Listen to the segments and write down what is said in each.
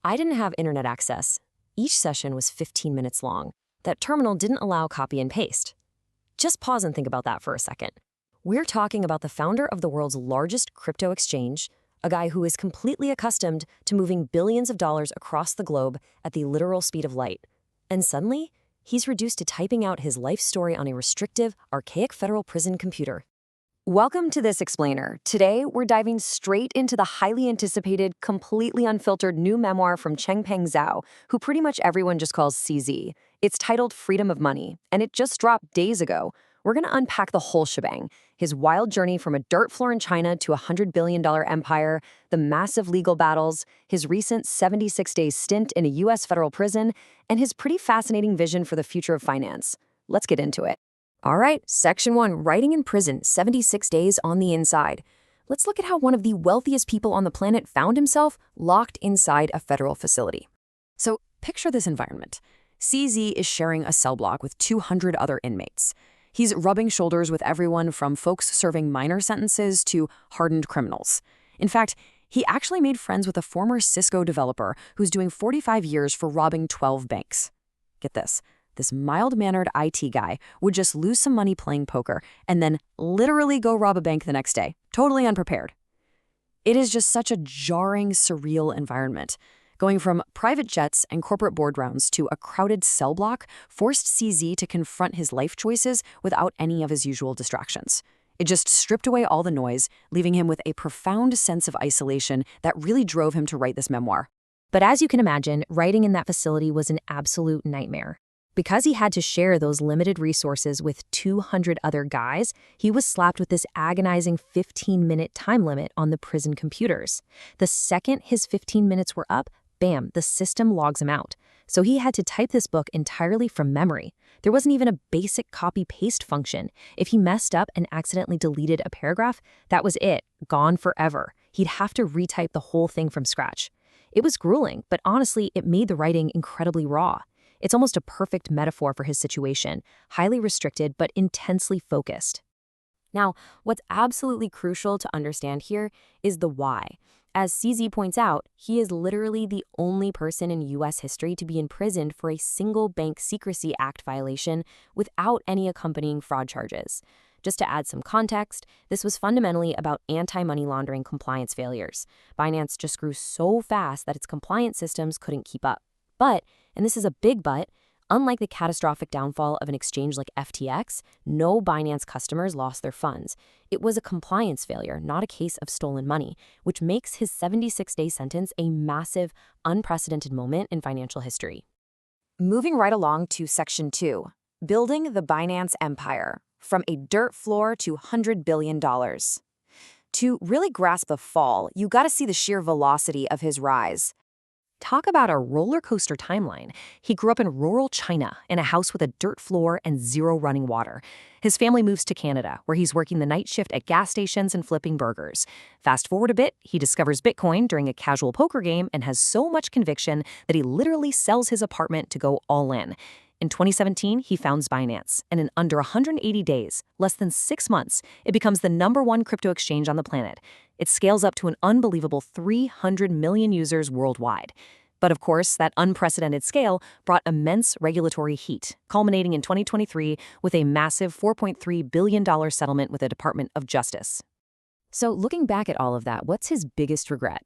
I didn't have internet access. Each session was 15 minutes long. That terminal didn't allow copy and paste. Just pause and think about that for a second. We're talking about the founder of the world's largest crypto exchange, a guy who is completely accustomed to moving billions of dollars across the globe at the literal speed of light. And suddenly, he's reduced to typing out his life story on a restrictive, archaic federal prison computer. Welcome to this explainer. Today, we're diving straight into the highly anticipated, completely unfiltered new memoir from Changpeng Zhao, who pretty much everyone just calls CZ. It's titled Freedom of Money, and it just dropped days ago. We're going to unpack the whole shebang: his wild journey from a dirt floor in China to a $100 billion empire, the massive legal battles, his recent 76-day stint in a U.S. federal prison, and his pretty fascinating vision for the future of finance. Let's get into it. All right, Section 1, Writing in Prison, 76 Days on the Inside. Let's look at how one of the wealthiest people on the planet found himself locked inside a federal facility. So picture this environment. CZ is sharing a cell block with 200 other inmates. He's rubbing shoulders with everyone from folks serving minor sentences to hardened criminals. In fact, he actually made friends with a former Cisco developer who's doing 45 years for robbing 12 banks. Get this. This mild-mannered IT guy would just lose some money playing poker and then literally go rob a bank the next day, totally unprepared. It is just such a jarring, surreal environment. Going from private jets and corporate board rounds to a crowded cell block forced CZ to confront his life choices without any of his usual distractions. It just stripped away all the noise, leaving him with a profound sense of isolation that really drove him to write this memoir. But as you can imagine, writing in that facility was an absolute nightmare. Because he had to share those limited resources with 200 other guys, he was slapped with this agonizing 15-minute time limit on the prison computers. The second his 15 minutes were up, bam, the system logs him out. So he had to type this book entirely from memory. There wasn't even a basic copy-paste function. If he messed up and accidentally deleted a paragraph, that was it, gone forever. He'd have to retype the whole thing from scratch. It was grueling, but honestly, it made the writing incredibly raw. It's almost a perfect metaphor for his situation, highly restricted but intensely focused. Now, what's absolutely crucial to understand here is the why. As CZ points out, he is literally the only person in U.S. history to be imprisoned for a single Bank Secrecy Act violation without any accompanying fraud charges. Just to add some context, this was fundamentally about anti-money laundering compliance failures. Binance just grew so fast that its compliance systems couldn't keep up. But, and this is a big but, unlike the catastrophic downfall of an exchange like FTX, no Binance customers lost their funds. It was a compliance failure, not a case of stolen money, which makes his 76-day sentence a massive, unprecedented moment in financial history. Moving right along to Section 2, Building the Binance Empire, from a dirt floor to $100 billion. To really grasp the fall, you gotta see the sheer velocity of his rise. Talk about a roller coaster timeline. He grew up in rural China in a house with a dirt floor and zero running water. His family moves to Canada, where he's working the night shift at gas stations and flipping burgers. Fast forward a bit, he discovers Bitcoin during a casual poker game and has so much conviction that he literally sells his apartment to go all in. In 2017, he founds Binance, and in under 180 days, less than 6 months, it becomes the #1 crypto exchange on the planet. It scales up to an unbelievable 300 million users worldwide. But of course, that unprecedented scale brought immense regulatory heat, culminating in 2023 with a massive $4.3 billion settlement with the Department of Justice. So looking back at all of that, what's his biggest regret?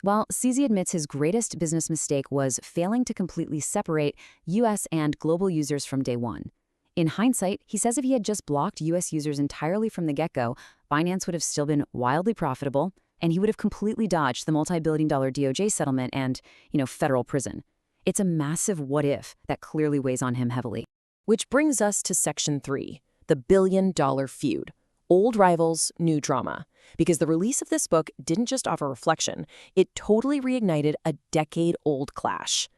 Well, CZ admits his greatest business mistake was failing to completely separate U.S. and global users from day one. In hindsight, he says if he had just blocked U.S. users entirely from the get-go, Binance would have still been wildly profitable, and he would have completely dodged the multi-billion-dollar DOJ settlement and, federal prison. It's a massive what-if that clearly weighs on him heavily. Which brings us to Section 3, the billion-dollar feud. Old rivals, new drama. Because the release of this book didn't just offer reflection, it totally reignited a decade-old clash.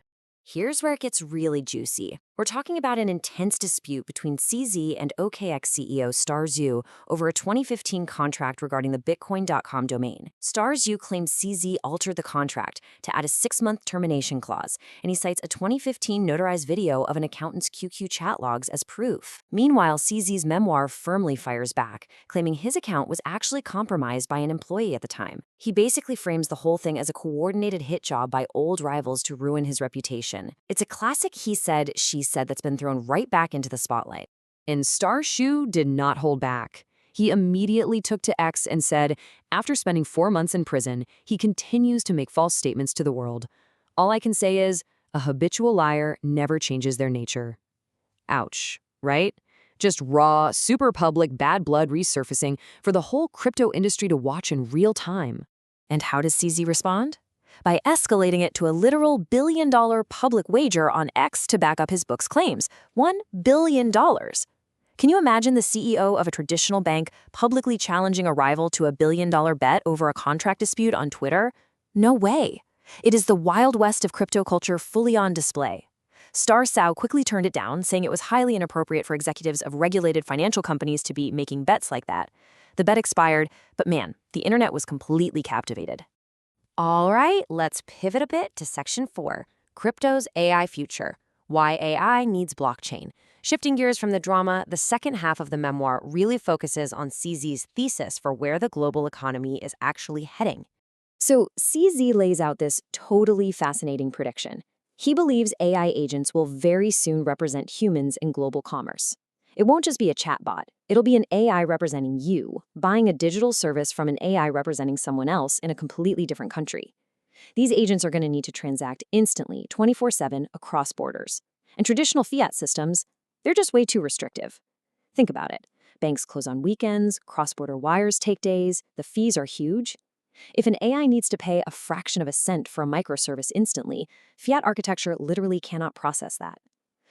Here's where it gets really juicy. We're talking about an intense dispute between CZ and OKX CEO Star Zhu over a 2015 contract regarding the Bitcoin.com domain. Star Zhu claims CZ altered the contract to add a 6-month termination clause, and he cites a 2015 notarized video of an accountant's QQ chat logs as proof. Meanwhile, CZ's Memoir firmly fires back, claiming his account was actually compromised by an employee at the time. He basically frames the whole thing as a coordinated hit job by old rivals to ruin his reputation. It's a classic he said, she said that's been thrown right back into the spotlight. And Star Zhu did not hold back. He immediately took to X and said, after spending 4 months in prison, he continues to make false statements to the world. All I can say is, a habitual liar never changes their nature. Ouch, right? Just raw, super public bad blood resurfacing for the whole crypto industry to watch in real time. And how does CZ respond? By escalating it to a literal billion-dollar public wager on X to back up his book's claims. $1 billion. Can you imagine the CEO of a traditional bank publicly challenging a rival to a billion-dollar bet over a contract dispute on Twitter? No way. It is the Wild West of crypto culture fully on display. Star Zhu quickly turned it down, saying it was highly inappropriate for executives of regulated financial companies to be making bets like that. The bet expired, but man, the internet was completely captivated. All right, let's pivot a bit to Section 4, Crypto's AI Future, Why AI Needs Blockchain. Shifting gears from the drama, the second half of the memoir really focuses on CZ's thesis for where the global economy is actually heading. So CZ lays out this totally fascinating prediction. He believes AI agents will very soon represent humans in global commerce. It won't just be a chatbot. It'll be an AI representing you, buying a digital service from an AI representing someone else in a completely different country. These agents are going to need to transact instantly, 24/7, across borders. And traditional fiat systems, they're just way too restrictive. Think about it. Banks close on weekends, cross-border wires take days, the fees are huge. If an AI needs to pay a fraction of a cent for a microservice instantly, fiat architecture literally cannot process that.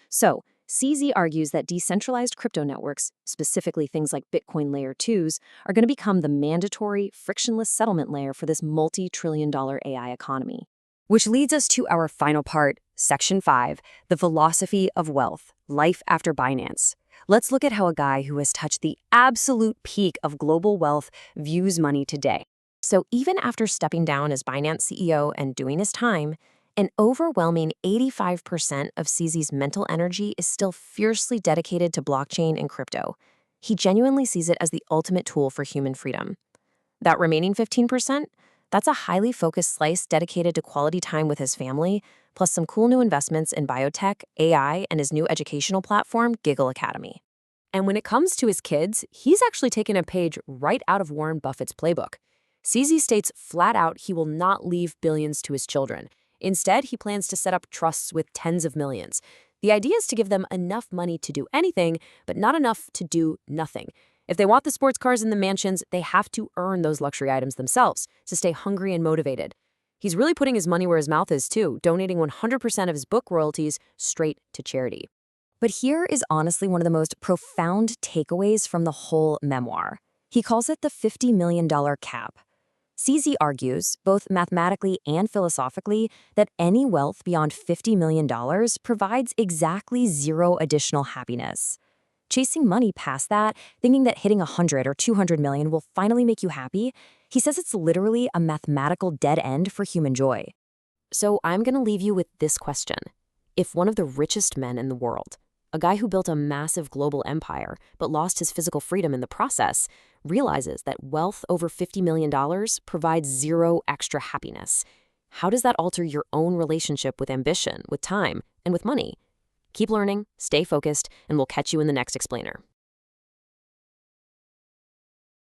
So, CZ argues that decentralized crypto networks, specifically things like Bitcoin Layer 2s, are going to become the mandatory, frictionless settlement layer for this multi-trillion-dollar AI economy. Which leads us to our final part, Section 5, the philosophy of wealth, life after Binance. Let's look at how a guy who has touched the absolute peak of global wealth views money today. So even after stepping down as Binance CEO and doing his time, an overwhelming 85% of CZ's mental energy is still fiercely dedicated to blockchain and crypto. He genuinely sees it as the ultimate tool for human freedom. That remaining 15%, that's a highly focused slice dedicated to quality time with his family, plus some cool new investments in biotech, AI, and his new educational platform, Giggle Academy. And when it comes to his kids, he's actually taken a page right out of Warren Buffett's playbook. CZ states flat out he will not leave billions to his children. Instead, he plans to set up trusts with tens of millions. The idea is to give them enough money to do anything, but not enough to do nothing. If they want the sports cars and the mansions, they have to earn those luxury items themselves to stay hungry and motivated. He's really putting his money where his mouth is, too, donating 100% of his book royalties straight to charity. But here is honestly one of the most profound takeaways from the whole memoir. He calls it the $50 million cap. CZ argues, both mathematically and philosophically, that any wealth beyond $50 million provides exactly zero additional happiness. Chasing money past that, thinking that hitting 100 or 200 million will finally make you happy, he says it's literally a mathematical dead end for human joy. So I'm going to leave you with this question. If one of the richest men in the world, a guy who built a massive global empire but lost his physical freedom in the process, realizes that wealth over $50 million provides zero extra happiness, how does that alter your own relationship with ambition, with time, and with money? Keep learning, stay focused, and we'll catch you in the next explainer.